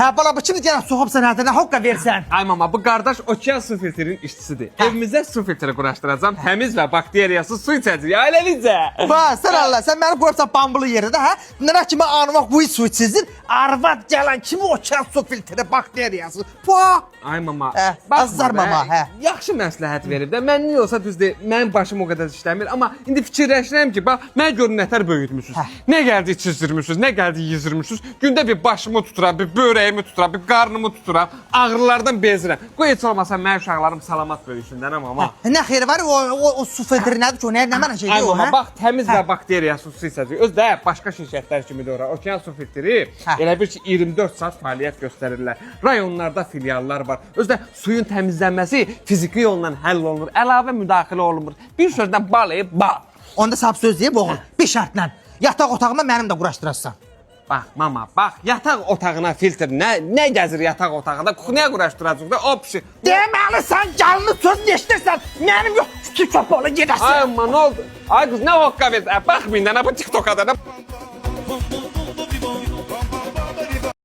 Hə, bala, bu kimi deyən soğub sən hətə nə hoqqa versən? Ay mama, bu qardaş okean su filtrinin işçisidir. Evimizdə su filtri quraşdıracam, təmiz və bakteriyasız su içəcək. Ailəlicə. Bax, sən Allah, sən məni qoyubsan bambulu yerdə, hə? Nə kimi anımaq bu su içizir? Arvad gələn kimi okean su filtri bakteriyasız. Bax. Ay mama, azar mama, hə. Yaxşı məsləhət verib də. Mən niyə olsa düzdür, mənim başım o qədər işləmir, amma indi fikirləşirəm ki, bax, mən görün nətər böyütmüsünüz. Nə gəldi çizdirmişsiniz, nə gəldi yezdirmişsiniz. Gündə bir başımı tuturam, bir börəyimi tuturam, bir qarnımı tuturam, ağrılardan bezirəm. Qoy heç olmasa mənim uşaqlarım salamat böyüsünlər, amma. Nə xeyri var? O su filtri nədir ki, o nə mənə şeydir Ay o, mama, hə? bax, təmiz və bakteriyasız su içəcək. Özü də başqa şirkətlər kimidir ora. Okean su filtri elə bir ki 24 saat fəaliyyət göstərirlər. Rayonlarda filiallar var. Özü də suyun təmizlənməsi fiziki yolla həll olunur. Əlavə müdaxilə olunmur. Bir sözlə bal. Onda sahib söz deyib oğul, bir şərtlə. Yataq otağıma mənim də quraşdırarsan. Bax mama, bax, yataq otağına filtr nə gəzir yataq otağında? Kuxuya quraşdıracaq da o pişi. Deməli sən canlı söz eşidirsən, mənim yox, küçük çöp ola gedəsən. Ay amma nə oldu? Ay qız nə hoqqa versən? Baxmayın da bu TikToka da.